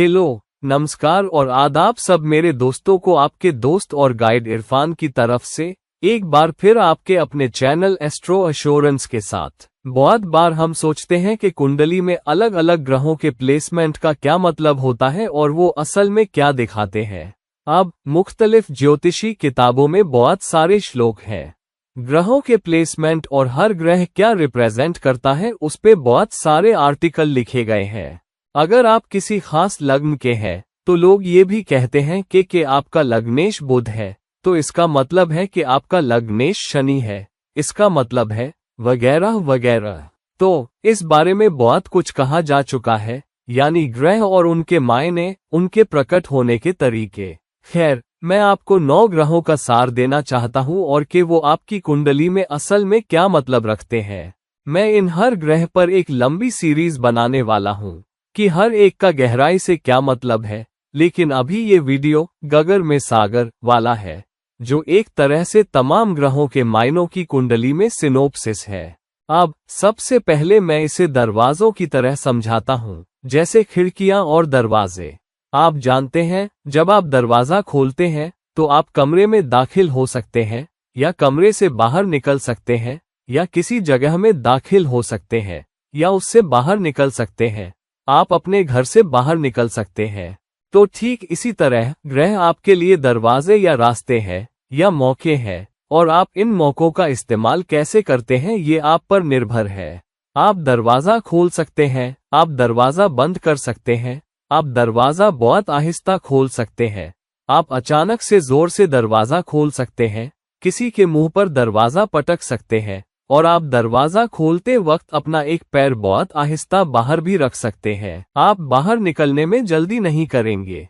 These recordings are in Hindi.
हेलो, नमस्कार और आदाब सब मेरे दोस्तों को आपके दोस्त और गाइड इरफान की तरफ से एक बार फिर आपके अपने चैनल एस्ट्रो एश्योरेंस के साथ। बहुत बार हम सोचते हैं कि कुंडली में अलग अलग ग्रहों के प्लेसमेंट का क्या मतलब होता है और वो असल में क्या दिखाते हैं। अब मुख्तलिफ ज्योतिषी किताबों में बहुत सारे श्लोक हैं। ग्रहों के प्लेसमेंट और हर ग्रह क्या रिप्रेजेंट करता है उस पे बहुत सारे आर्टिकल लिखे गए हैं। अगर आप किसी खास लग्न के हैं तो लोग ये भी कहते हैं कि आपका लग्नेश बुध है तो इसका मतलब है कि आपका लग्नेश शनि है, इसका मतलब है वगैरह वगैरह। तो इस बारे में बहुत कुछ कहा जा चुका है, यानी ग्रह और उनके मायने, उनके प्रकट होने के तरीके। खैर, मैं आपको 9 ग्रहों का सार देना चाहता हूं और कि वो आपकी कुंडली में असल में क्या मतलब रखते हैं। मैं इन हर ग्रह पर एक लंबी सीरीज बनाने वाला हूं कि हर एक का गहराई से क्या मतलब है, लेकिन अभी ये वीडियो गगर में सागर वाला है, जो एक तरह से तमाम ग्रहों के मायनों की कुंडली में सिनोप्सिस है। अब सबसे पहले मैं इसे दरवाजों की तरह समझाता हूं, जैसे खिड़कियां और दरवाजे। आप जानते हैं, जब आप दरवाजा खोलते हैं तो आप कमरे में दाखिल हो सकते हैं या कमरे से बाहर निकल सकते हैं या किसी जगह में दाखिल हो सकते हैं या उससे बाहर निकल सकते हैं। आप अपने घर से बाहर निकल सकते हैं। तो ठीक इसी तरह ग्रह आपके लिए दरवाजे या रास्ते हैं या मौके हैं, और आप इन मौकों का इस्तेमाल कैसे करते हैं ये आप पर निर्भर है। आप दरवाजा खोल सकते हैं, आप दरवाजा बंद कर सकते हैं, आप दरवाजा बहुत आहिस्ता खोल सकते हैं, आप अचानक से जोर से दरवाजा खोल सकते हैं, किसी के मुंह पर दरवाजा पटक सकते हैं, और आप दरवाजा खोलते वक्त अपना एक पैर बहुत आहिस्ता बाहर भी रख सकते हैं। आप बाहर निकलने में जल्दी नहीं करेंगे।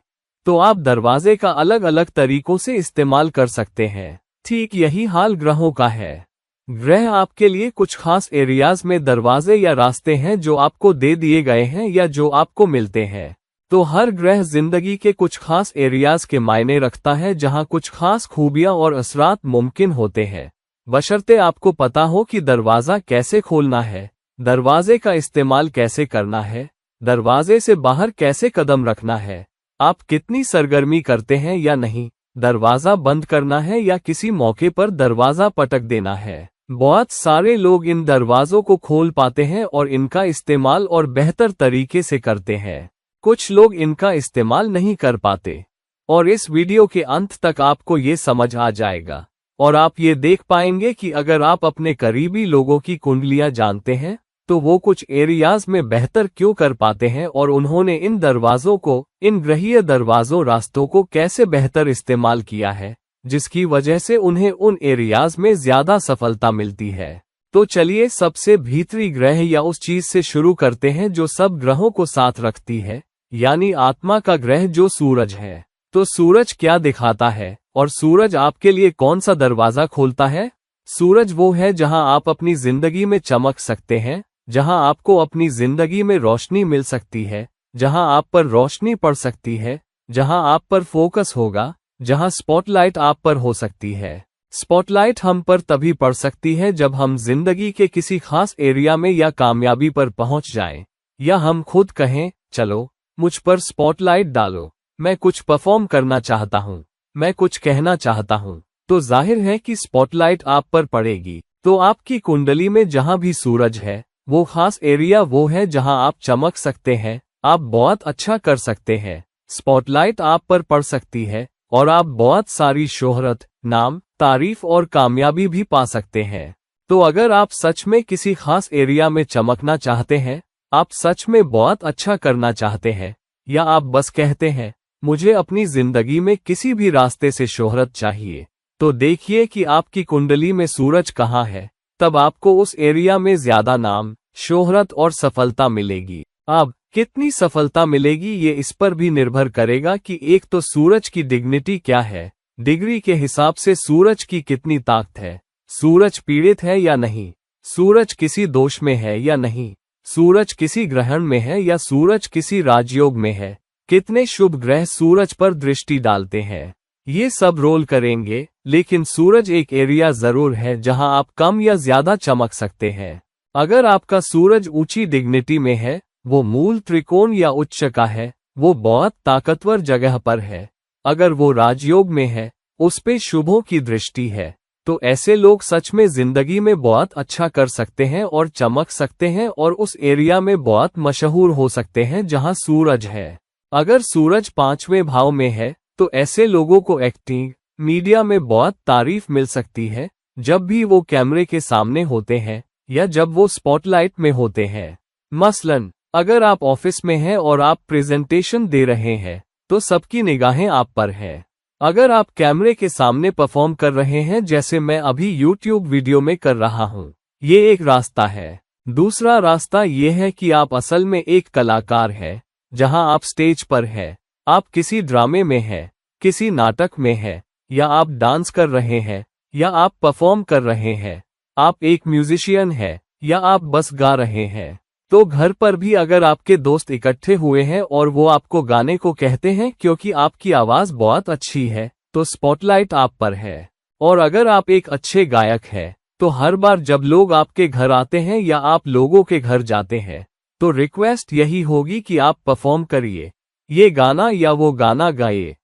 तो आप दरवाजे का अलग अलग तरीकों से इस्तेमाल कर सकते हैं। ठीक यही हाल ग्रहों का है। ग्रह आपके लिए कुछ खास एरियाज में दरवाजे या रास्ते हैं जो आपको दे दिए गए हैं या जो आपको मिलते हैं। तो हर ग्रह जिंदगी के कुछ खास एरियाज के मायने रखता है जहां कुछ खास खूबियां और असरात मुमकिन होते हैं, बशर्ते आपको पता हो कि दरवाजा कैसे खोलना है, दरवाजे का इस्तेमाल कैसे करना है, दरवाजे से बाहर कैसे कदम रखना है, आप कितनी सरगर्मी करते हैं या नहीं, दरवाजा बंद करना है या किसी मौके पर दरवाजा पटक देना है। बहुत सारे लोग इन दरवाजों को खोल पाते हैं और इनका इस्तेमाल और बेहतर तरीके से करते हैं। कुछ लोग इनका इस्तेमाल नहीं कर पाते, और इस वीडियो के अंत तक आपको ये समझ आ जाएगा और आप ये देख पाएंगे कि अगर आप अपने करीबी लोगों की कुंडलियां जानते हैं तो वो कुछ एरियाज में बेहतर क्यों कर पाते हैं और उन्होंने इन दरवाजों को, इन ग्रहीय दरवाजों रास्तों को कैसे बेहतर इस्तेमाल किया है, जिसकी वजह से उन्हें उन एरियाज में ज्यादा सफलता मिलती है। तो चलिए सबसे भीतरी ग्रह या उस चीज से शुरू करते हैं जो सब ग्रहों को साथ रखती है, यानी आत्मा का ग्रह जो सूरज है। तो सूरज क्या दिखाता है और सूरज आपके लिए कौन सा दरवाजा खोलता है? सूरज वो है जहां आप अपनी जिंदगी में चमक सकते हैं, जहां आपको अपनी जिंदगी में रोशनी मिल सकती है, जहां आप पर रोशनी पड़ सकती है, जहां आप पर फोकस होगा, जहां स्पॉटलाइट आप पर हो सकती है। स्पॉटलाइट हम पर तभी पड़ सकती है जब हम जिंदगी के किसी खास एरिया में या कामयाबी पर पहुंच जाएं, या हम खुद कहें, चलो मुझ पर स्पॉटलाइट डालो, मैं कुछ परफॉर्म करना चाहता हूं, मैं कुछ कहना चाहता हूं। तो जाहिर है कि स्पॉटलाइट आप पर पड़ेगी। तो आपकी कुंडली में जहां भी सूरज है, वो खास एरिया वो है जहां आप चमक सकते हैं, आप बहुत अच्छा कर सकते हैं, स्पॉटलाइट आप पर पड़ सकती है और आप बहुत सारी शोहरत, नाम, तारीफ और कामयाबी भी पा सकते हैं। तो अगर आप सच में किसी खास एरिया में चमकना चाहते हैं, आप सच में बहुत अच्छा करना चाहते हैं, या आप बस कहते हैं मुझे अपनी जिंदगी में किसी भी रास्ते से शोहरत चाहिए, तो देखिए कि आपकी कुंडली में सूरज कहाँ है, तब आपको उस एरिया में ज्यादा नाम, शोहरत और सफलता मिलेगी। अब कितनी सफलता मिलेगी ये इस पर भी निर्भर करेगा कि एक तो सूरज की डिग्निटी क्या है, डिग्री के हिसाब से सूरज की कितनी ताकत है, सूरज पीड़ित है या नहीं, सूरज किसी दोष में है या नहीं, सूरज किसी ग्रहण में है या सूरज किसी राजयोग में है, कितने शुभ ग्रह सूरज पर दृष्टि डालते हैं, ये सब रोल करेंगे। लेकिन सूरज एक एरिया जरूर है जहां आप कम या ज्यादा चमक सकते हैं। अगर आपका सूरज ऊंची डिग्निटी में है, वो मूल त्रिकोण या उच्च का है, वो बहुत ताकतवर जगह पर है। अगर वो राजयोग में है, उस पे शुभों की दृष्टि है, तो ऐसे लोग सच में जिंदगी में बहुत अच्छा कर सकते हैं और चमक सकते हैं और उस एरिया में बहुत मशहूर हो सकते हैं जहां सूरज है। अगर सूरज 5वें भाव में है तो ऐसे लोगों को एक्टिंग, मीडिया में बहुत तारीफ मिल सकती है जब भी वो कैमरे के सामने होते हैं या जब वो स्पॉटलाइट में होते हैं। मसलन अगर आप ऑफिस में हैं और आप प्रेजेंटेशन दे रहे हैं तो सबकी निगाहें आप पर हैं। अगर आप कैमरे के सामने परफॉर्म कर रहे हैं जैसे मैं अभी यूट्यूब वीडियो में कर रहा हूं, ये एक रास्ता है। दूसरा रास्ता ये है कि आप असल में एक कलाकार हैं, जहां आप स्टेज पर हैं, आप किसी ड्रामे में हैं, किसी नाटक में हैं, या आप डांस कर रहे हैं, या आप परफॉर्म कर रहे हैं, आप एक म्यूजिशियन हैं, या आप बस गा रहे हैं। तो घर पर भी अगर आपके दोस्त इकट्ठे हुए हैं और वो आपको गाने को कहते हैं क्योंकि आपकी आवाज बहुत अच्छी है, तो स्पॉटलाइट आप पर है। और अगर आप एक अच्छे गायक हैं, तो हर बार जब लोग आपके घर आते हैं या आप लोगों के घर जाते हैं, तो रिक्वेस्ट यही होगी कि आप परफॉर्म करिए, ये गाना या वो गाना गाइए,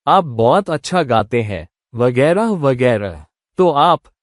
आप बहुत अच्छा गाते हैं, वगैरह वगैरह। तो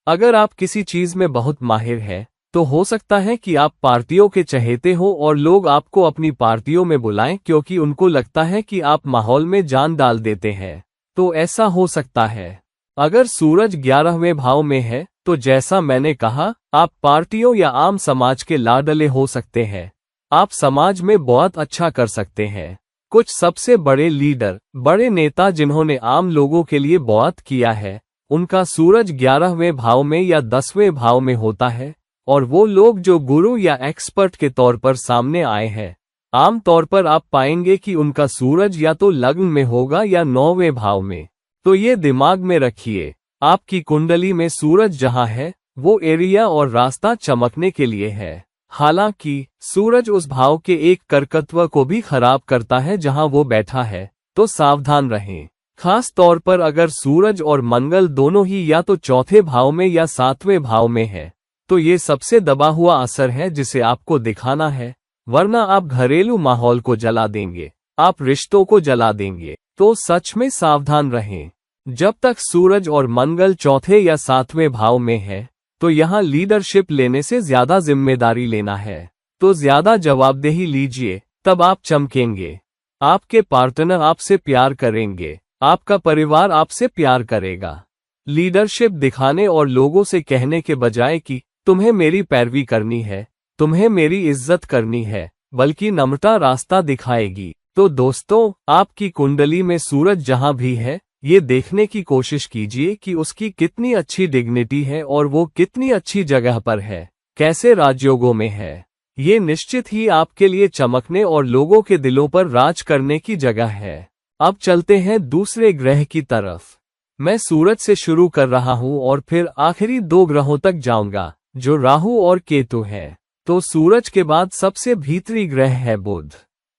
अगर आप किसी चीज में बहुत माहिर हैं, तो हो सकता है कि आप पार्टियों के चहेते हो और लोग आपको अपनी पार्टियों में बुलाएं क्योंकि उनको लगता है कि आप माहौल में जान डाल देते हैं। तो ऐसा हो सकता है। अगर सूरज 11वें भाव में है तो जैसा मैंने कहा, आप पार्टियों या आम समाज के लाडले हो सकते हैं। आप समाज में बहुत अच्छा कर सकते हैं। कुछ सबसे बड़े लीडर, बड़े नेता जिन्होंने आम लोगों के लिए बहुत किया है, उनका सूरज 11वें भाव में या 10वें भाव में होता है। और वो लोग जो गुरु या एक्सपर्ट के तौर पर सामने आए हैं, आम तौर पर आप पाएंगे कि उनका सूरज या तो लग्न में होगा या 9वें भाव में। तो ये दिमाग में रखिए, आपकी कुंडली में सूरज जहां है, वो एरिया और रास्ता चमकने के लिए है। हालांकि सूरज उस भाव के एक कर्कत्व को भी खराब करता है जहां वो बैठा है, तो सावधान रहें। खास तौर पर अगर सूरज और मंगल दोनों ही या तो चौथे भाव में या 7वें भाव में है, तो ये सबसे दबा हुआ असर है जिसे आपको दिखाना है, वरना आप घरेलू माहौल को जला देंगे, आप रिश्तों को जला देंगे। तो सच में सावधान रहें। जब तक सूरज और मंगल चौथे या 7वें भाव में है, तो यहाँ लीडरशिप लेने से ज्यादा जिम्मेदारी लेना है। तो ज्यादा जवाबदेही लीजिए, तब आप चमकेंगे। आपके पार्टनर आपसे प्यार करेंगे, आपका परिवार आपसे प्यार करेगा। लीडरशिप दिखाने और लोगों से कहने के बजाय कि तुम्हें मेरी पैरवी करनी है, तुम्हें मेरी इज्जत करनी है, बल्कि नम्रता रास्ता दिखाएगी। तो दोस्तों, आपकी कुंडली में सूरज जहां भी है, ये देखने की कोशिश कीजिए कि उसकी कितनी अच्छी डिग्निटी है और वो कितनी अच्छी जगह पर है, कैसे राजयोगों में है। ये निश्चित ही आपके लिए चमकने और लोगों के दिलों पर राज करने की जगह है। अब चलते हैं दूसरे ग्रह की तरफ। मैं सूरज से शुरू कर रहा हूं और फिर आखिरी 2 ग्रहों तक जाऊंगा, जो राहु और केतु है। तो सूरज के बाद सबसे भीतरी ग्रह है बुध।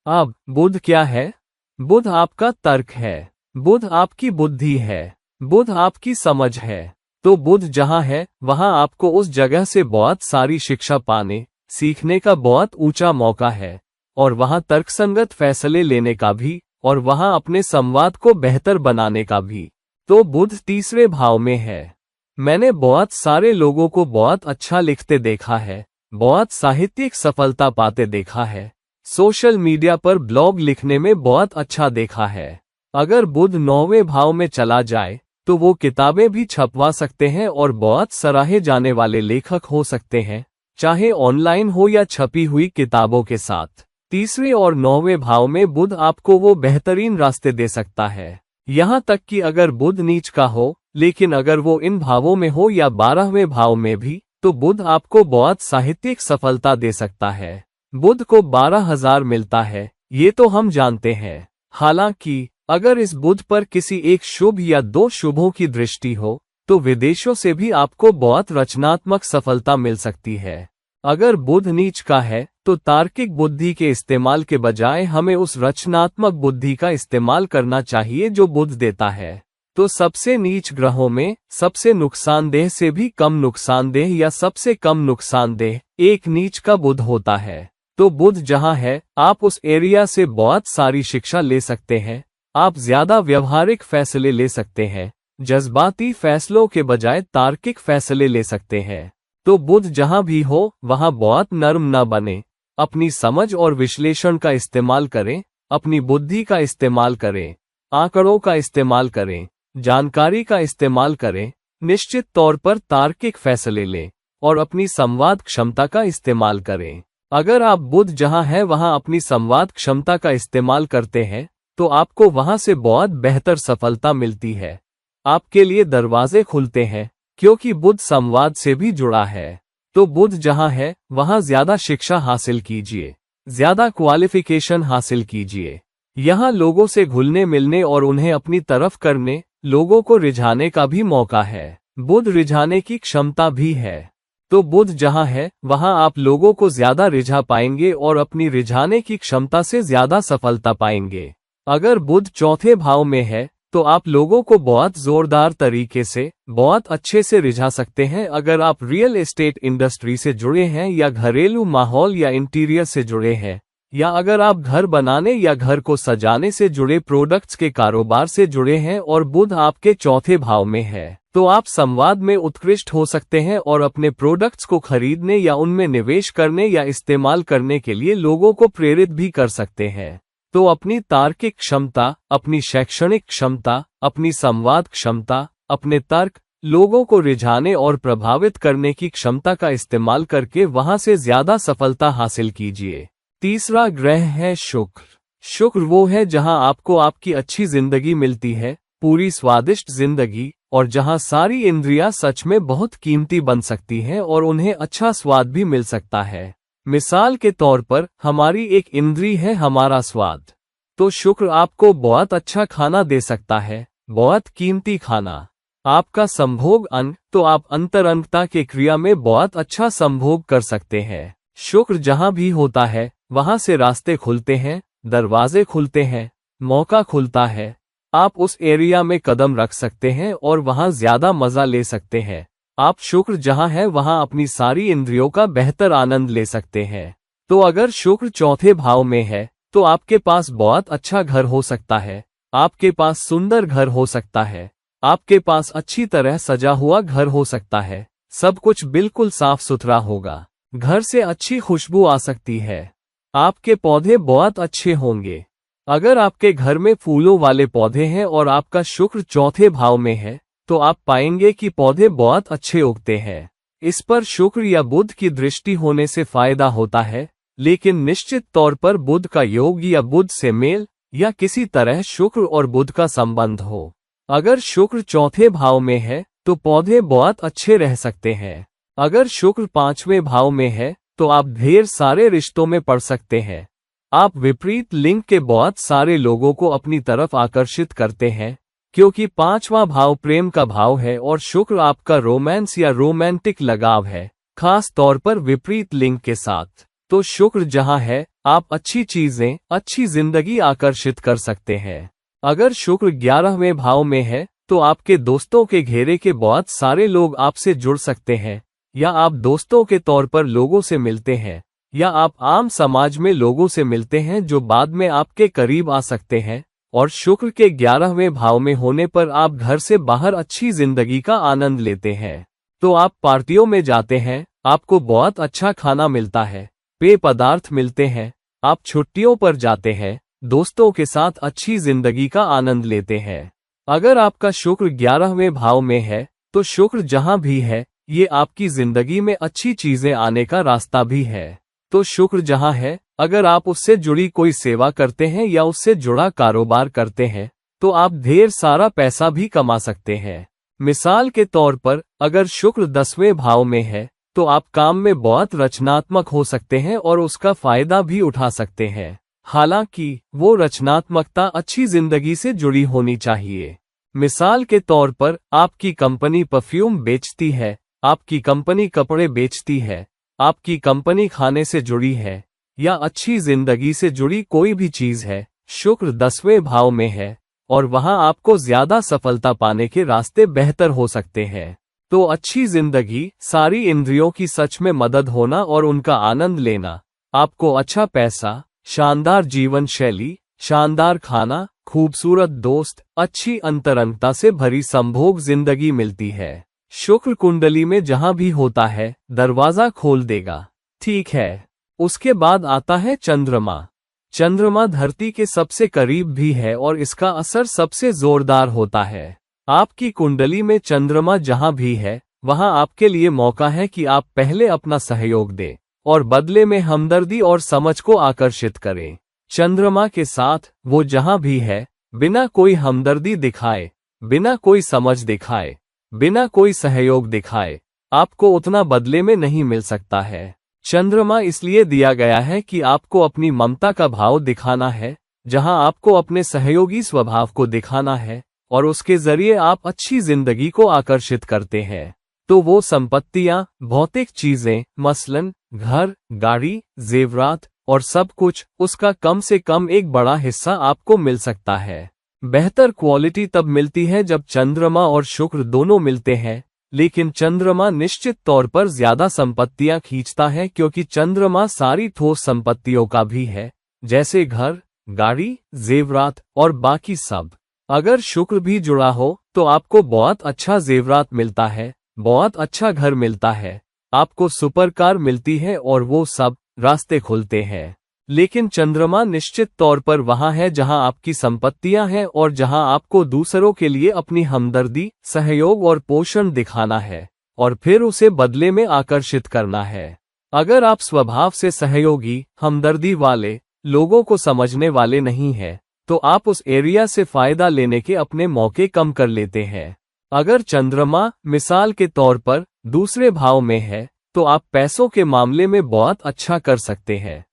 अब बुध क्या है? बुध आपका तर्क है, बुध आपकी बुद्धि है, बुध आपकी समझ है। तो बुध जहां है, वहां आपको उस जगह से बहुत सारी शिक्षा पाने, सीखने का बहुत ऊंचा मौका है, और वहां तर्कसंगत फैसले लेने का भी, और वहां अपने संवाद को बेहतर बनाने का भी। तो बुध तीसरे भाव में है। मैंने बहुत सारे लोगों को बहुत अच्छा लिखते देखा है, बहुत साहित्यिक सफलता पाते देखा है, सोशल मीडिया पर ब्लॉग लिखने में बहुत अच्छा देखा है। अगर बुध 9वें भाव में चला जाए, तो वो किताबें भी छपवा सकते हैं और बहुत सराहे जाने वाले लेखक हो सकते हैं, चाहे ऑनलाइन हो या छपी हुई किताबों के साथ। तीसरे और 9वें भाव में बुध आपको वो बेहतरीन रास्ते दे सकता है। यहाँ तक कि अगर बुध नीच का हो, लेकिन अगर वो इन भावों में हो या 12वें भाव में भी, तो बुध आपको बहुत साहित्यिक सफलता दे सकता है। बुध को 12,000 मिलता है, ये तो हम जानते हैं। हालांकि अगर इस बुध पर किसी एक शुभ या 2 शुभों की दृष्टि हो, तो विदेशों से भी आपको बहुत रचनात्मक सफलता मिल सकती है। अगर बुध नीच का है, तो तार्किक बुद्धि के इस्तेमाल के बजाय हमें उस रचनात्मक बुद्धि का इस्तेमाल करना चाहिए जो बुध देता है। तो सबसे नीच ग्रहों में सबसे नुकसानदेह से भी कम नुकसानदेह या सबसे कम नुकसानदेह एक नीच का बुध होता है। तो बुध जहां है, आप उस एरिया से बहुत सारी शिक्षा ले सकते हैं। आप ज्यादा व्यवहारिक फैसले ले सकते हैं, जज्बाती फैसलों के बजाय तार्किक फैसले ले सकते हैं। तो बुध जहां भी हो वहां बहुत नर्म न बने। अपनी समझ और विश्लेषण का इस्तेमाल करें, अपनी बुद्धि का इस्तेमाल करें, आंकड़ों का इस्तेमाल करें, जानकारी का इस्तेमाल करें, निश्चित तौर पर तार्किक फैसले लें और अपनी संवाद क्षमता का इस्तेमाल करें। अगर आप बुध जहां है वहां अपनी संवाद क्षमता का इस्तेमाल करते हैं तो आपको वहां से बहुत बेहतर सफलता मिलती है। आपके लिए दरवाजे खुलते हैं क्योंकि बुध संवाद से भी जुड़ा है। तो बुध जहां है वहां ज्यादा शिक्षा हासिल कीजिए, ज्यादा क्वालिफिकेशन हासिल कीजिए। यहाँ लोगों से घुलने मिलने और उन्हें अपनी तरफ करने, लोगों को रिझाने का भी मौका है। बुध रिझाने की क्षमता भी है। तो बुध जहां है वहां आप लोगों को ज्यादा रिझा पाएंगे और अपनी रिझाने की क्षमता से ज्यादा सफलता पाएंगे। अगर बुध चौथे भाव में है तो आप लोगों को बहुत जोरदार तरीके से, बहुत अच्छे से रिझा सकते हैं। अगर आप रियल एस्टेट इंडस्ट्री से जुड़े हैं या घरेलू माहौल या इंटीरियर से जुड़े हैं, या अगर आप घर बनाने या घर को सजाने से जुड़े प्रोडक्ट्स के कारोबार से जुड़े हैं और बुध आपके चौथे भाव में है, तो आप संवाद में उत्कृष्ट हो सकते हैं और अपने प्रोडक्ट्स को खरीदने या उनमें निवेश करने या इस्तेमाल करने के लिए लोगों को प्रेरित भी कर सकते हैं। तो अपनी तार्किक क्षमता, अपनी शैक्षणिक क्षमता, अपनी संवाद क्षमता, अपने तर्क, लोगों को रिझाने और प्रभावित करने की क्षमता का इस्तेमाल करके वहां से ज्यादा सफलता हासिल कीजिए। तीसरा ग्रह है शुक्र। शुक्र वो है जहां आपको आपकी अच्छी जिंदगी मिलती है, पूरी स्वादिष्ट जिंदगी, और जहां सारी इंद्रियां सच में बहुत कीमती बन सकती हैं और उन्हें अच्छा स्वाद भी मिल सकता है। मिसाल के तौर पर हमारी एक इंद्री है हमारा स्वाद। तो शुक्र आपको बहुत अच्छा खाना दे सकता है, बहुत कीमती खाना। आपका संभोग अंग, तो आप अंतरंगता के क्रिया में बहुत अच्छा संभोग कर सकते हैं। शुक्र जहां भी होता है वहां से रास्ते खुलते हैं, दरवाजे खुलते हैं, मौका खुलता है। आप उस एरिया में कदम रख सकते हैं और वहां ज्यादा मजा ले सकते हैं। आप शुक्र जहां है वहां अपनी सारी इंद्रियों का बेहतर आनंद ले सकते हैं। तो अगर शुक्र चौथे भाव में है तो आपके पास बहुत अच्छा घर हो सकता है, आपके पास सुंदर घर हो सकता है, आपके पास अच्छी तरह सजा हुआ घर हो सकता है, सब कुछ बिल्कुल साफ सुथरा होगा, घर से अच्छी खुशबू आ सकती है, आपके पौधे बहुत अच्छे होंगे। अगर आपके घर में फूलों वाले पौधे हैं और आपका शुक्र चौथे भाव में है तो आप पाएंगे कि पौधे बहुत अच्छे उगते हैं। इस पर शुक्र या बुध की दृष्टि होने से फायदा होता है, लेकिन निश्चित तौर पर बुध का योग या बुध से मेल या किसी तरह शुक्र और बुध का संबंध हो। अगर शुक्र चौथे भाव में है तो पौधे बहुत अच्छे रह सकते हैं। अगर शुक्र पांचवें भाव में है तो आप ढेर सारे रिश्तों में पड़ सकते हैं। आप विपरीत लिंग के बहुत सारे लोगों को अपनी तरफ आकर्षित करते हैं, क्योंकि पांचवा भाव प्रेम का भाव है और शुक्र आपका रोमांस या रोमांटिक लगाव है, खास तौर पर विपरीत लिंग के साथ। तो शुक्र जहां है आप अच्छी चीजें, अच्छी जिंदगी आकर्षित कर सकते हैं। अगर शुक्र 11वें भाव में है तो आपके दोस्तों के घेरे के बहुत सारे लोग आपसे जुड़ सकते हैं, या आप दोस्तों के तौर पर लोगों से मिलते हैं, या आप आम समाज में लोगों से मिलते हैं जो बाद में आपके करीब आ सकते हैं। और शुक्र के 11वें भाव में होने पर आप घर से बाहर अच्छी जिंदगी का आनंद लेते हैं। तो आप पार्टियों में जाते हैं, आपको बहुत अच्छा खाना मिलता है, पेय पदार्थ मिलते हैं, आप छुट्टियों पर जाते हैं, दोस्तों के साथ अच्छी जिंदगी का आनंद लेते हैं। अगर आपका शुक्र 11वें भाव में है तो शुक्र जहां भी है ये आपकी जिंदगी में अच्छी चीजें आने का रास्ता भी है। तो शुक्र जहां है, अगर आप उससे जुड़ी कोई सेवा करते हैं या उससे जुड़ा कारोबार करते हैं तो आप ढेर सारा पैसा भी कमा सकते हैं। मिसाल के तौर पर अगर शुक्र 10वें भाव में है तो आप काम में बहुत रचनात्मक हो सकते हैं और उसका फायदा भी उठा सकते हैं। हालांकि वो रचनात्मकता अच्छी जिंदगी से जुड़ी होनी चाहिए। मिसाल के तौर पर आपकी कंपनी परफ्यूम बेचती है, आपकी कंपनी कपड़े बेचती है, आपकी कंपनी खाने से जुड़ी है, या अच्छी जिंदगी से जुड़ी कोई भी चीज है, शुक्र 10वें भाव में है और वहां आपको ज्यादा सफलता पाने के रास्ते बेहतर हो सकते हैं। तो अच्छी जिंदगी, सारी इंद्रियों की सच में मदद होना और उनका आनंद लेना, आपको अच्छा पैसा, शानदार जीवन शैली, शानदार खाना, खूबसूरत दोस्त, अच्छी अंतरंगता से भरी संभोग जिंदगी मिलती है। शुक्र कुंडली में जहां भी होता है दरवाजा खोल देगा। ठीक है, उसके बाद आता है चंद्रमा। चंद्रमा धरती के सबसे करीब भी है और इसका असर सबसे जोरदार होता है। आपकी कुंडली में चंद्रमा जहां भी है वहां आपके लिए मौका है कि आप पहले अपना सहयोग दें और बदले में हमदर्दी और समझ को आकर्षित करें। चंद्रमा के साथ वो जहां भी है, बिना कोई हमदर्दी दिखाए, बिना कोई समझ दिखाए, बिना कोई सहयोग दिखाए, आपको उतना बदले में नहीं मिल सकता है। चंद्रमा इसलिए दिया गया है कि आपको अपनी ममता का भाव दिखाना है, जहां आपको अपने सहयोगी स्वभाव को दिखाना है और उसके जरिए आप अच्छी जिंदगी को आकर्षित करते हैं। तो वो संपत्तियां, भौतिक चीजें, मसलन घर, गाड़ी, जेवरात और सब कुछ, उसका कम से कम एक बड़ा हिस्सा आपको मिल सकता है। बेहतर क्वालिटी तब मिलती है जब चंद्रमा और शुक्र दोनों मिलते हैं, लेकिन चंद्रमा निश्चित तौर पर ज्यादा संपत्तियां खींचता है क्योंकि चंद्रमा सारी ठोस संपत्तियों का भी है, जैसे घर, गाड़ी, जेवरात और बाकी सब। अगर शुक्र भी जुड़ा हो तो आपको बहुत अच्छा जेवरात मिलता है, बहुत अच्छा घर मिलता है, आपको सुपर कार मिलती है और वो सब रास्ते खुलते हैं। लेकिन चंद्रमा निश्चित तौर पर वहां है जहां आपकी संपत्तियां हैं और जहां आपको दूसरों के लिए अपनी हमदर्दी, सहयोग और पोषण दिखाना है और फिर उसे बदले में आकर्षित करना है। अगर आप स्वभाव से सहयोगी, हमदर्दी वाले, लोगों को समझने वाले नहीं हैं, तो आप उस एरिया से फायदा लेने के अपने मौके कम कर लेते हैं। अगर चंद्रमा मिसाल के तौर पर दूसरे भाव में है तो आप पैसों के मामले में बहुत अच्छा कर सकते हैं।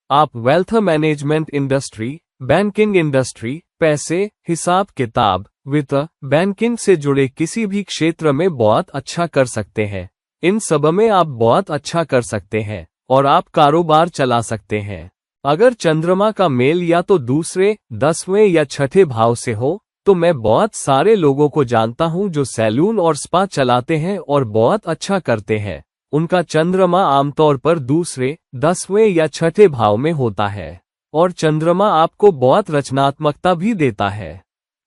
आप wealth management industry, banking industry, पैसे, हिसाब किताब, वित्त, बैंकिंग से जुड़े किसी भी क्षेत्र में बहुत अच्छा कर सकते हैं। इन सब में आप बहुत अच्छा कर सकते हैं और आप कारोबार चला सकते हैं। अगर चंद्रमा का मेल या तो दूसरे, 10वें या 6ठे भाव से हो तो मैं बहुत सारे लोगों को जानता हूं जो सैलून और स्पा चलाते हैं और बहुत अच्छा करते हैं। उनका चंद्रमा आमतौर पर दूसरे, 10वें या 6ठे भाव में होता है और चंद्रमा आपको बहुत रचनात्मकता भी देता है।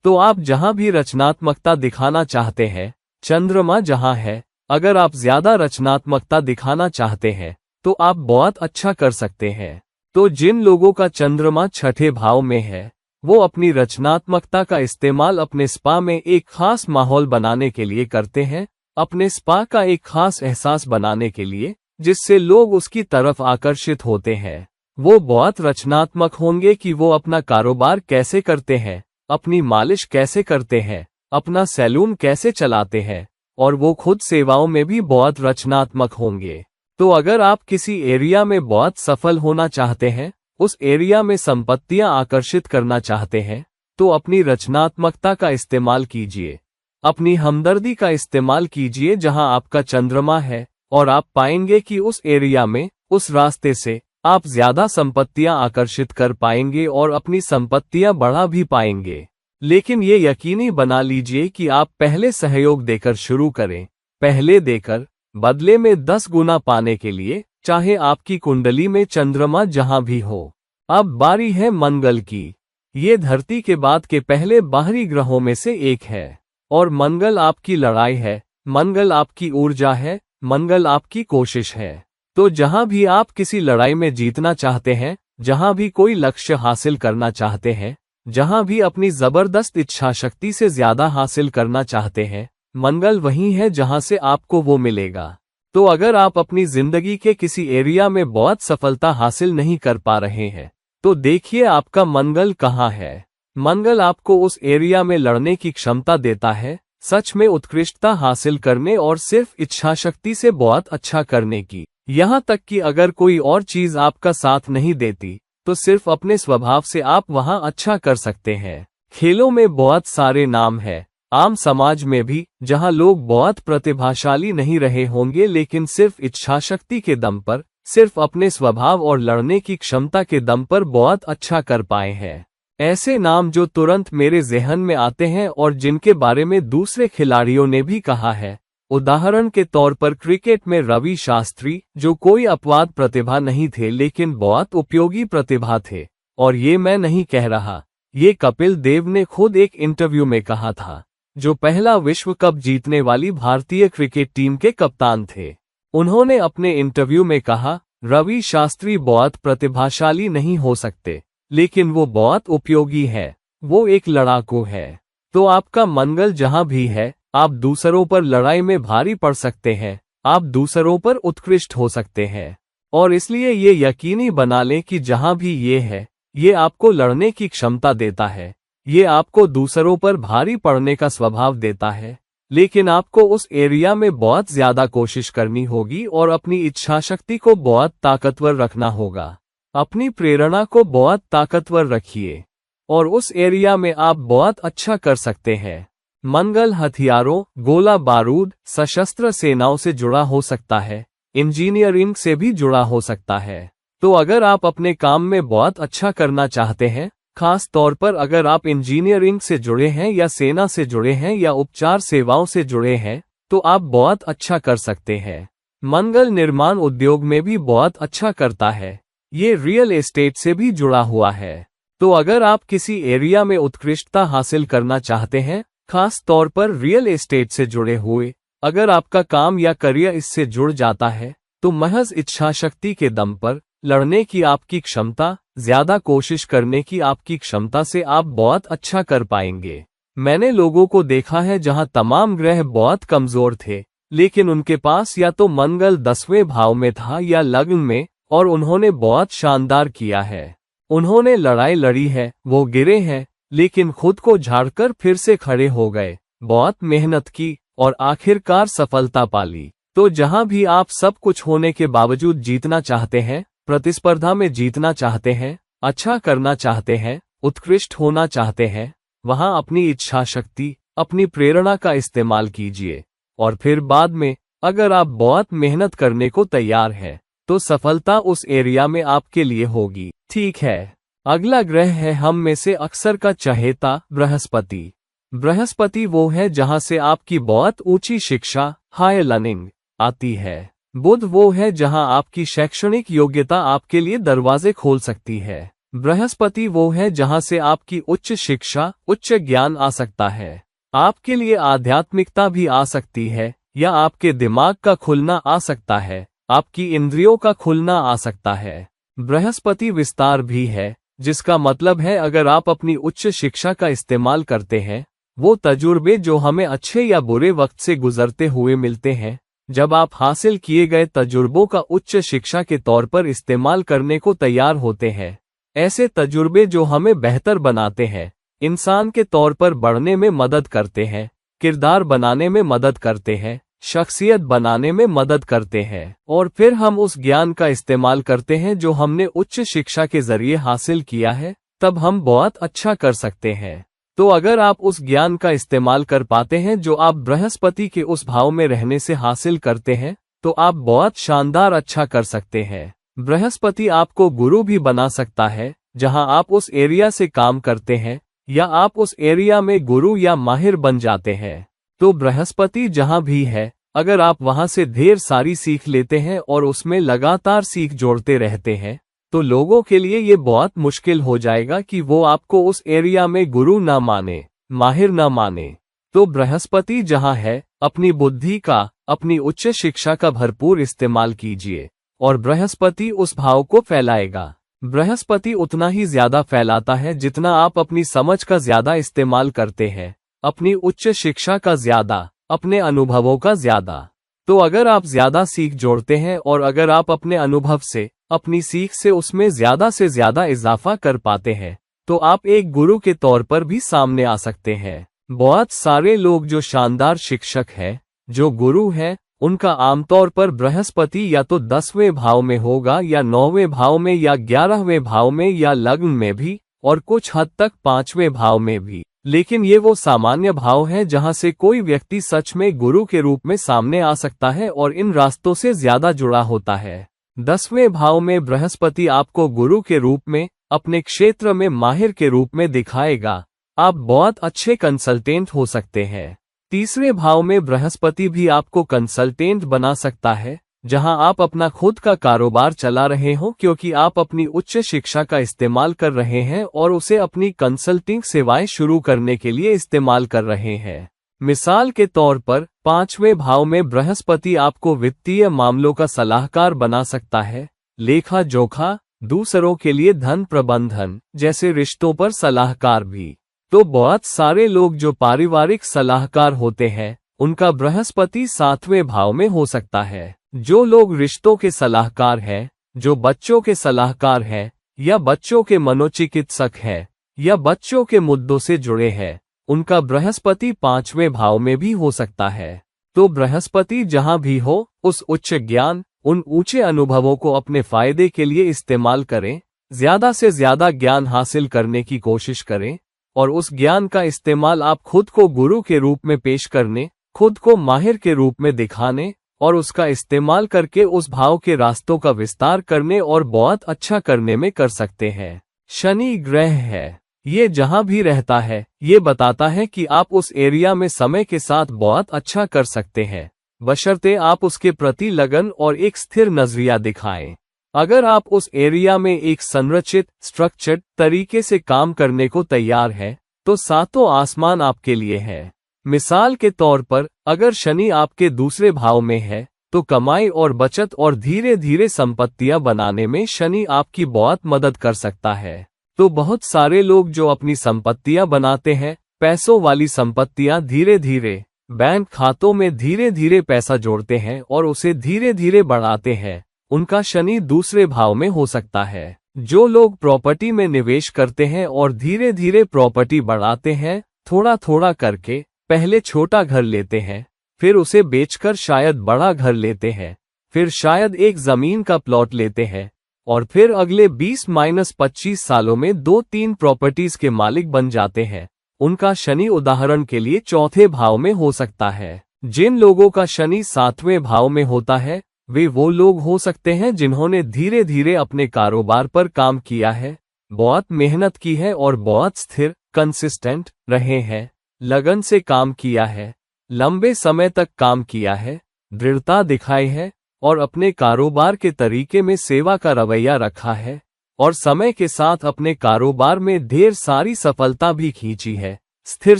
तो आप जहां भी रचनात्मकता दिखाना चाहते हैं, चंद्रमा जहां है, अगर आप ज्यादा रचनात्मकता दिखाना चाहते हैं तो आप बहुत अच्छा कर सकते हैं। तो जिन लोगों का चंद्रमा 6ठे भाव में है वो अपनी रचनात्मकता का इस्तेमाल अपने स्पा में एक खास माहौल बनाने के लिए करते हैं, अपने स्पा का एक खास एहसास बनाने के लिए, जिससे लोग उसकी तरफ आकर्षित होते हैं। वो बहुत रचनात्मक होंगे कि वो अपना कारोबार कैसे करते हैं, अपनी मालिश कैसे करते हैं, अपना सैलून कैसे चलाते हैं और वो खुद सेवाओं में भी बहुत रचनात्मक होंगे। तो अगर आप किसी एरिया में बहुत सफल होना चाहते हैं, उस एरिया में संपत्तियां आकर्षित करना चाहते हैं, तो अपनी रचनात्मकता का इस्तेमाल कीजिए, अपनी हमदर्दी का इस्तेमाल कीजिए जहां आपका चंद्रमा है और आप पाएंगे कि उस एरिया में, उस रास्ते से आप ज्यादा संपत्तियां आकर्षित कर पाएंगे और अपनी संपत्तियां बढ़ा भी पाएंगे। लेकिन ये यकीनी बना लीजिए कि आप पहले सहयोग देकर शुरू करें, पहले देकर बदले में 10 गुना पाने के लिए, चाहे आपकी कुंडली में चंद्रमा जहां भी हो। अब बारी है मंगल की। ये धरती के बाद के पहले बाहरी ग्रहों में से एक है और मंगल आपकी लड़ाई है, मंगल आपकी ऊर्जा है, मंगल आपकी कोशिश है। तो जहां भी आप किसी लड़ाई में जीतना चाहते हैं, जहां भी कोई लक्ष्य हासिल करना चाहते हैं, जहां भी अपनी जबरदस्त इच्छा शक्ति से ज्यादा हासिल करना चाहते हैं, मंगल वही है जहां से आपको वो मिलेगा। तो अगर आप अपनी जिंदगी के किसी एरिया में बहुत सफलता हासिल नहीं कर पा रहे हैं, तो देखिए आपका मंगल कहाँ है। मंगल आपको उस एरिया में लड़ने की क्षमता देता है, सच में उत्कृष्टता हासिल करने और सिर्फ इच्छा शक्ति से बहुत अच्छा करने की। यहाँ तक कि अगर कोई और चीज आपका साथ नहीं देती, तो सिर्फ अपने स्वभाव से आप वहाँ अच्छा कर सकते हैं। खेलों में बहुत सारे नाम हैं, आम समाज में भी, जहां लोग बहुत प्रतिभाशाली नहीं रहे होंगे लेकिन सिर्फ इच्छाशक्ति के दम पर, सिर्फ अपने स्वभाव और लड़ने की क्षमता के दम पर बहुत अच्छा कर पाए हैं। ऐसे नाम जो तुरंत मेरे ज़हन में आते हैं और जिनके बारे में दूसरे खिलाड़ियों ने भी कहा है, उदाहरण के तौर पर क्रिकेट में रवि शास्त्री, जो कोई अपवाद प्रतिभा नहीं थे लेकिन बहुत उपयोगी प्रतिभा थे। और ये मैं नहीं कह रहा, ये कपिल देव ने खुद एक इंटरव्यू में कहा था, जो पहला विश्व कप जीतने वाली भारतीय क्रिकेट टीम के कप्तान थे। उन्होंने अपने इंटरव्यू में कहा, रवि शास्त्री बहुत प्रतिभाशाली नहीं हो सकते, लेकिन वो बहुत उपयोगी है। वो एक लड़ाकू है। तो आपका मंगल जहां भी है, आप दूसरों पर लड़ाई में भारी पड़ सकते हैं, आप दूसरों पर उत्कृष्ट हो सकते हैं। और इसलिए ये यकीनी बना लें कि जहां भी ये है, ये आपको लड़ने की क्षमता देता है, ये आपको दूसरों पर भारी पड़ने का स्वभाव देता है। लेकिन आपको उस एरिया में बहुत ज्यादा कोशिश करनी होगी और अपनी इच्छाशक्ति को बहुत ताकतवर रखना होगा। अपनी प्रेरणा को बहुत ताकतवर रखिए और उस एरिया में आप बहुत अच्छा कर सकते हैं। मंगल हथियारों, गोला बारूद, सशस्त्र सेनाओं से जुड़ा हो सकता है, इंजीनियरिंग से भी जुड़ा हो सकता है। तो अगर आप अपने काम में बहुत अच्छा करना चाहते हैं, खास तौर पर अगर आप इंजीनियरिंग से जुड़े हैं या सेना से जुड़े हैं या उपचार सेवाओं से जुड़े हैं, तो आप बहुत अच्छा कर सकते हैं। मंगल निर्माण उद्योग में भी बहुत अच्छा करता है, ये रियल एस्टेट से भी जुड़ा हुआ है। तो अगर आप किसी एरिया में उत्कृष्टता हासिल करना चाहते हैं, खास तौर पर रियल एस्टेट से जुड़े हुए, अगर आपका काम या करियर इससे जुड़ जाता है, तो महज इच्छाशक्ति के दम पर लड़ने की आपकी क्षमता, ज्यादा कोशिश करने की आपकी क्षमता से आप बहुत अच्छा कर पाएंगे। मैंने लोगों को देखा है जहां तमाम ग्रह बहुत कमजोर थे, लेकिन उनके पास या तो मंगल 10वें भाव में था या लग्न में, और उन्होंने बहुत शानदार किया है। उन्होंने लड़ाई लड़ी है, वो गिरे हैं, लेकिन खुद को झाड़कर फिर से खड़े हो गए, बहुत मेहनत की और आखिरकार सफलता पाली। तो जहां भी आप सब कुछ होने के बावजूद जीतना चाहते हैं, प्रतिस्पर्धा में जीतना चाहते हैं, अच्छा करना चाहते हैं, उत्कृष्ट होना चाहते हैं, वहां अपनी इच्छा शक्ति, अपनी प्रेरणा का इस्तेमाल कीजिए। और फिर बाद में अगर आप बहुत मेहनत करने को तैयार हैं, तो सफलता उस एरिया में आपके लिए होगी। ठीक है, अगला ग्रह है हम में से अक्सर का चहेता बृहस्पति। बृहस्पति वो है जहां से आपकी बहुत ऊंची शिक्षा, हाई लर्निंग आती है। बुध वो है जहां आपकी शैक्षणिक योग्यता आपके लिए दरवाजे खोल सकती है। बृहस्पति वो है जहां से आपकी उच्च शिक्षा, उच्च ज्ञान आ सकता है। आपके लिए आध्यात्मिकता भी आ सकती है, या आपके दिमाग का खुलना आ सकता है, आपकी इंद्रियों का खुलना आ सकता है। बृहस्पति विस्तार भी है, जिसका मतलब है अगर आप अपनी उच्च शिक्षा का इस्तेमाल करते हैं, वो तजुर्बे जो हमें अच्छे या बुरे वक्त से गुजरते हुए मिलते हैं, जब आप हासिल किए गए तजुर्बों का उच्च शिक्षा के तौर पर इस्तेमाल करने को तैयार होते हैं, ऐसे तजुर्बे जो हमें बेहतर बनाते हैं, इंसान के तौर पर बढ़ने में मदद करते हैं, किरदार बनाने में मदद करते हैं, शख्सियत बनाने में मदद करते हैं, और फिर हम उस ज्ञान का इस्तेमाल करते हैं जो हमने उच्च शिक्षा के जरिए हासिल किया है, तब हम बहुत अच्छा कर सकते हैं। तो अगर आप उस ज्ञान का इस्तेमाल कर पाते हैं जो आप बृहस्पति के उस भाव में रहने से हासिल करते हैं, तो आप बहुत शानदार अच्छा कर सकते हैं। बृहस्पति आपको गुरु भी बना सकता है, जहां आप उस एरिया से काम करते हैं, या आप उस एरिया में गुरु या माहिर बन जाते हैं। तो बृहस्पति जहां भी है, अगर आप वहां से ढेर सारी सीख लेते हैं और उसमें लगातार सीख जोड़ते रहते हैं, तो लोगों के लिए ये बहुत मुश्किल हो जाएगा कि वो आपको उस एरिया में गुरु ना माने, माहिर ना माने। तो बृहस्पति जहां है, अपनी बुद्धि का, अपनी उच्च शिक्षा का भरपूर इस्तेमाल कीजिए, और बृहस्पति उस भाव को फैलाएगा। बृहस्पति उतना ही ज्यादा फैलाता है जितना आप अपनी समझ का ज्यादा इस्तेमाल करते हैं, अपनी उच्च शिक्षा का ज्यादा, अपने अनुभवों का ज्यादा। तो अगर आप ज्यादा सीख जोड़ते हैं और अगर आप अपने अनुभव से, अपनी सीख से उसमें ज्यादा से ज्यादा इजाफा कर पाते हैं, तो आप एक गुरु के तौर पर भी सामने आ सकते हैं। बहुत सारे लोग जो शानदार शिक्षक हैं, जो गुरु हैं, उनका आमतौर पर बृहस्पति या तो 10वें भाव में होगा, या 9वें भाव में, या 11वें भाव में, या लग्न में भी, और कुछ हद तक 5वें भाव में भी। लेकिन ये वो सामान्य भाव हैं जहां से कोई व्यक्ति सच में गुरु के रूप में सामने आ सकता है और इन रास्तों से ज्यादा जुड़ा होता है। 10वें भाव में बृहस्पति आपको गुरु के रूप में, अपने क्षेत्र में माहिर के रूप में दिखाएगा। आप बहुत अच्छे कंसल्टेंट हो सकते हैं। तीसरे भाव में बृहस्पति भी आपको कंसल्टेंट बना सकता है, जहां आप अपना खुद का कारोबार चला रहे हो क्योंकि आप अपनी उच्च शिक्षा का इस्तेमाल कर रहे हैं और उसे अपनी कंसल्टिंग सेवाएं शुरू करने के लिए इस्तेमाल कर रहे हैं। मिसाल के तौर पर 5वें भाव में बृहस्पति आपको वित्तीय मामलों का सलाहकार बना सकता है, लेखा जोखा, दूसरों के लिए धन प्रबंधन जैसे रिश्तों पर सलाहकार भी। तो बहुत सारे लोग जो पारिवारिक सलाहकार होते हैं उनका बृहस्पति 7वें भाव में हो सकता है। जो लोग रिश्तों के सलाहकार हैं, जो बच्चों के सलाहकार हैं, या बच्चों के मनोचिकित्सक हैं, या बच्चों के मुद्दों से जुड़े हैं, उनका बृहस्पति 5वें भाव में भी हो सकता है। तो बृहस्पति जहां भी हो, उस उच्च ज्ञान, उन ऊंचे अनुभवों को अपने फायदे के लिए इस्तेमाल करें, ज्यादा से ज्यादा ज्ञान हासिल करने की कोशिश करें, और उस ज्ञान का इस्तेमाल आप खुद को गुरु के रूप में पेश करने, खुद को माहिर के रूप में दिखाने और उसका इस्तेमाल करके उस भाव के रास्तों का विस्तार करने और बहुत अच्छा करने में कर सकते हैं। शनि ग्रह है, ये जहां भी रहता है ये बताता है कि आप उस एरिया में समय के साथ बहुत अच्छा कर सकते हैं, बशर्ते आप उसके प्रति लगन और एक स्थिर नजरिया दिखाएं। अगर आप उस एरिया में एक संरचित स्ट्रक्चर्ड तरीके से काम करने को तैयार हैं, तो सातों आसमान आपके लिए है। मिसाल के तौर पर अगर शनि आपके दूसरे भाव में है तो कमाई और बचत और धीरे धीरे संपत्तियां बनाने में शनि आपकी बहुत मदद कर सकता है। तो बहुत सारे लोग जो अपनी संपत्तियां बनाते हैं, पैसों वाली संपत्तियां, धीरे धीरे बैंक खातों में धीरे धीरे पैसा जोड़ते हैं और उसे धीरे धीरे बढ़ाते हैं, उनका शनि दूसरे भाव में हो सकता है। जो लोग प्रॉपर्टी में निवेश करते हैं और धीरे धीरे प्रॉपर्टी बढ़ाते हैं, थोड़ा थोड़ा करके, पहले छोटा घर लेते हैं, फिर उसे बेचकर शायद बड़ा घर लेते हैं, फिर शायद एक जमीन का प्लॉट लेते हैं और फिर अगले 20-25 सालों में 2-3 प्रॉपर्टीज के मालिक बन जाते हैं, उनका शनि उदाहरण के लिए चौथे भाव में हो सकता है। जिन लोगों का शनि 7वें भाव में होता है वे वो लोग हो सकते हैं जिन्होंने धीरे धीरे अपने कारोबार पर काम किया है, बहुत मेहनत की है और बहुत स्थिर कंसिस्टेंट रहे हैं, लगन से काम किया है, लंबे समय तक काम किया है, दृढ़ता दिखाई है और अपने कारोबार के तरीके में सेवा का रवैया रखा है और समय के साथ अपने कारोबार में ढेर सारी सफलता भी खींची है। स्थिर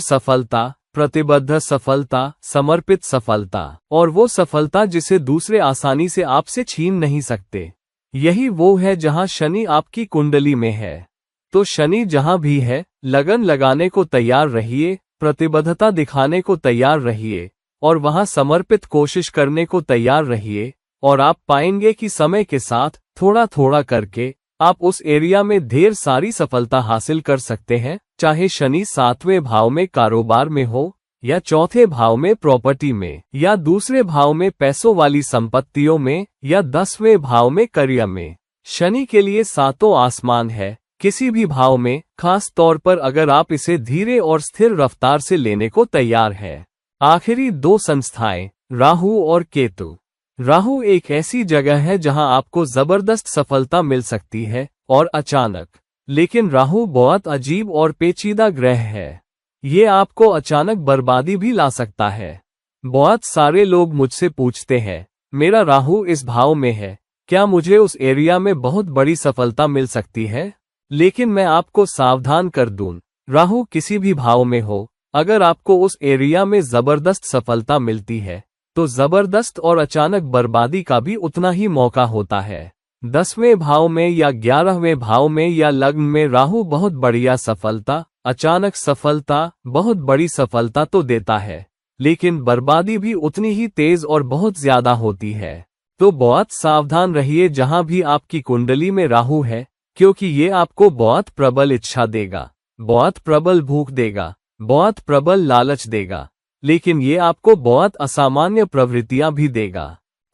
सफलता, प्रतिबद्ध सफलता, समर्पित सफलता, और वो सफलता जिसे दूसरे आसानी से आपसे छीन नहीं सकते। यही वो है जहां शनि आपकी कुंडली में है। तो शनि जहां भी है, लगन लगाने को तैयार रहिए, प्रतिबद्धता दिखाने को तैयार रहिए और वहां समर्पित कोशिश करने को तैयार रहिए, और आप पाएंगे कि समय के साथ थोड़ा थोड़ा करके आप उस एरिया में ढेर सारी सफलता हासिल कर सकते हैं, चाहे शनि 7वें भाव में कारोबार में हो, या चौथे भाव में प्रॉपर्टी में, या दूसरे भाव में पैसों वाली संपत्तियों में, या 10वें भाव में करियर में। शनि के लिए सातों आसमान है, किसी भी भाव में, खास तौर पर अगर आप इसे धीरे और स्थिर रफ्तार से लेने को तैयार है। आखिरी 2 संस्थाएं, राहु और केतु। राहु एक ऐसी जगह है जहां आपको जबरदस्त सफलता मिल सकती है और अचानक, लेकिन राहु बहुत अजीब और पेचीदा ग्रह है। ये आपको अचानक बर्बादी भी ला सकता है। बहुत सारे लोग मुझसे पूछते हैं, मेरा राहु इस भाव में है, क्या मुझे उस एरिया में बहुत बड़ी सफलता मिल सकती है? लेकिन मैं आपको सावधान कर दूं, राहु किसी भी भाव में हो, अगर आपको उस एरिया में जबरदस्त सफलता मिलती है तो जबरदस्त और अचानक बर्बादी का भी उतना ही मौका होता है। 10वें भाव में या 11वें भाव में या लग्न में राहु बहुत बढ़िया सफलता, अचानक सफलता, बहुत बड़ी सफलता तो देता है, लेकिन बर्बादी भी उतनी ही तेज और बहुत ज्यादा होती है। तो बहुत सावधान रहिए जहां भी आपकी कुंडली में राहु है, क्योंकि ये आपको बहुत प्रबल इच्छा देगा, बहुत प्रबल भूख देगा, बहुत प्रबल लालच देगा, लेकिन ये आपको बहुत असामान्य प्रवृत्तियां भी देगा।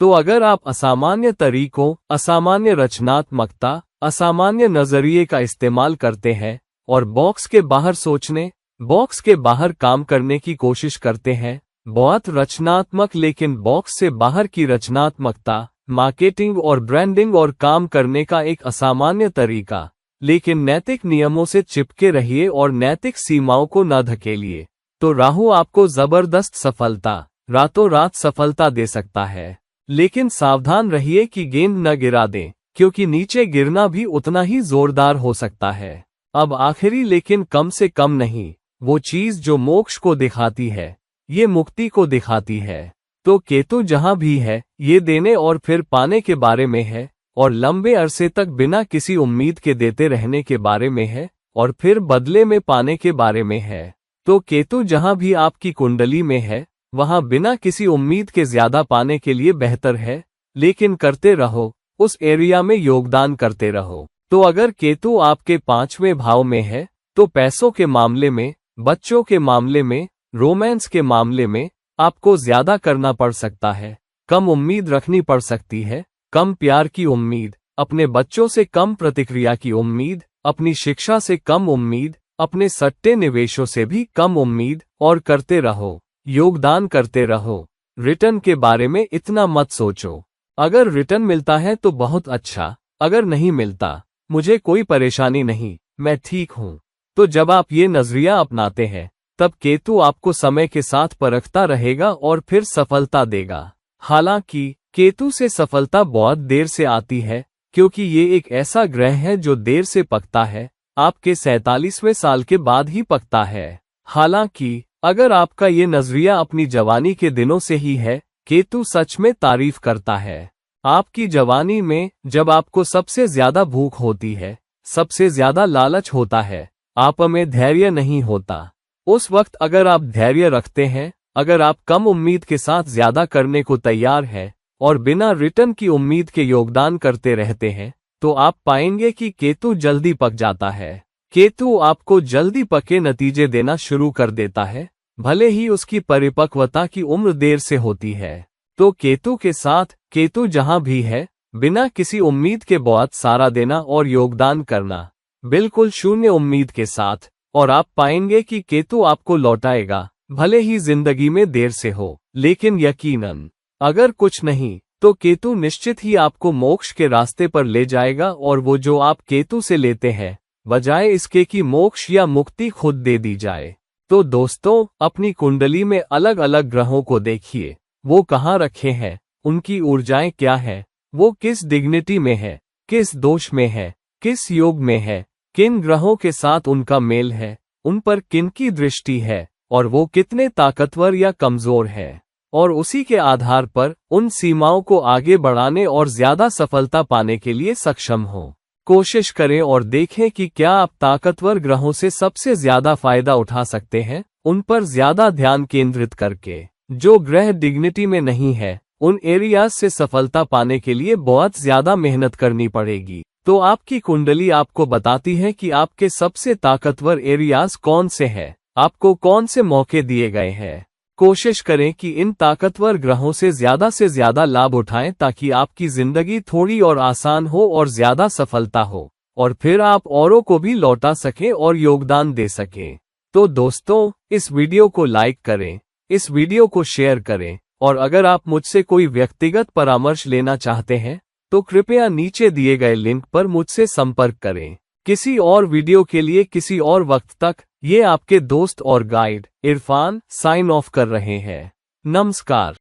तो अगर आप असामान्य तरीकों, असामान्य रचनात्मकता, असामान्य नजरिए का इस्तेमाल करते हैं और बॉक्स के बाहर सोचने, बॉक्स के बाहर काम करने की कोशिश करते हैं, बहुत रचनात्मक लेकिन बॉक्स से बाहर की रचनात्मकता, मार्केटिंग और ब्रांडिंग और काम करने का एक असामान्य तरीका, लेकिन नैतिक नियमों से चिपके रहिए और नैतिक सीमाओं को न धकेलिए। तो राहु आपको जबरदस्त सफलता, रातों रात सफलता दे सकता है। लेकिन सावधान रहिए कि गेंद न गिरा दें, क्योंकि नीचे गिरना भी उतना ही जोरदार हो सकता है। अब आखिरी लेकिन कम से कम नहीं, वो चीज जो मोक्ष को दिखाती है, ये मुक्ति को दिखाती है। तो केतु जहां भी है, ये देने और फिर पाने के बारे में है, और लंबे अरसे तक बिना किसी उम्मीद के देते रहने के बारे में है, और फिर बदले में पाने के बारे में है। तो केतु जहां भी आपकी कुंडली में है, वहां बिना किसी उम्मीद के ज्यादा पाने के लिए बेहतर है, लेकिन करते रहो, उस एरिया में योगदान करते रहो। तो अगर केतु आपके 5वें भाव में है, तो पैसों के मामले में, बच्चों के मामले में, रोमांस के मामले में आपको ज्यादा करना पड़ सकता है, कम उम्मीद रखनी पड़ सकती है, कम प्यार की उम्मीद, अपने बच्चों से कम प्रतिक्रिया की उम्मीद, अपनी शिक्षा से कम उम्मीद, अपने सट्टे निवेशों से भी कम उम्मीद, और करते रहो, योगदान करते रहो। रिटर्न के बारे में इतना मत सोचो। अगर रिटर्न मिलता है तो बहुत अच्छा, अगर नहीं मिलता, मुझे कोई परेशानी नहीं, मैं ठीक हूं। तो जब आप ये नजरिया अपनाते हैं, तब केतु आपको समय के साथ परखता रहेगा और फिर सफलता देगा। हालांकि केतु से सफलता बहुत देर से आती है, क्योंकि ये एक ऐसा ग्रह है जो देर से पकता है, आपके 47वें साल के बाद ही पकता है। हालांकि अगर आपका ये नजरिया अपनी जवानी के दिनों से ही है, केतु सच में तारीफ करता है। आपकी जवानी में जब आपको सबसे ज्यादा भूख होती है, सबसे ज्यादा लालच होता है, आप में धैर्य नहीं होता, उस वक्त अगर आप धैर्य रखते हैं, अगर आप कम उम्मीद के साथ ज्यादा करने को तैयार हैं और बिना रिटर्न की उम्मीद के योगदान करते रहते हैं, तो आप पाएंगे कि केतु जल्दी पक जाता है। केतु आपको जल्दी पके नतीजे देना शुरू कर देता है, भले ही उसकी परिपक्वता की उम्र देर से होती है। तो केतु के साथ, केतु जहां भी है, बिना किसी उम्मीद के बहुत सारा देना और योगदान करना, बिल्कुल शून्य उम्मीद के साथ, और आप पाएंगे कि केतु आपको लौटाएगा, भले ही जिंदगी में देर से हो, लेकिन यकीनन अगर कुछ नहीं तो केतु निश्चित ही आपको मोक्ष के रास्ते पर ले जाएगा, और वो जो आप केतु से लेते हैं, बजाय इसके कि मोक्ष या मुक्ति खुद दे दी जाए। तो दोस्तों, अपनी कुंडली में अलग अलग ग्रहों को देखिए, वो कहाँ रखे हैं, उनकी ऊर्जाएं क्या है, वो किस डिग्निटी में है, किस दोष में है, किस योग में है, किन ग्रहों के साथ उनका मेल है, उन पर किनकी दृष्टि है, और वो कितने ताकतवर या कमजोर है, और उसी के आधार पर उन सीमाओं को आगे बढ़ाने और ज्यादा सफलता पाने के लिए सक्षम हो। कोशिश करें और देखें कि क्या आप ताकतवर ग्रहों से सबसे ज्यादा फायदा उठा सकते हैं, उन पर ज्यादा ध्यान केंद्रित करके। जो ग्रह डिग्निटी में नहीं है, उन एरियाज से सफलता पाने के लिए बहुत ज्यादा मेहनत करनी पड़ेगी। तो आपकी कुंडली आपको बताती है कि आपके सबसे ताकतवर एरियाज कौन से हैं, आपको कौन से मौके दिए गए हैं। कोशिश करें कि इन ताकतवर ग्रहों से ज्यादा लाभ उठाएं, ताकि आपकी जिंदगी थोड़ी और आसान हो और ज्यादा सफलता हो, और फिर आप औरों को भी लौटा सकें और योगदान दे सकें। तो दोस्तों, इस वीडियो को लाइक करें, इस वीडियो को शेयर करें, और अगर आप मुझसे कोई व्यक्तिगत परामर्श लेना चाहते हैं, तो कृपया नीचे दिए गए लिंक पर मुझसे संपर्क करें। किसी और वीडियो के लिए किसी और वक्त तक, ये आपके दोस्त और गाइड इरफान साइन ऑफ कर रहे हैं। नमस्कार।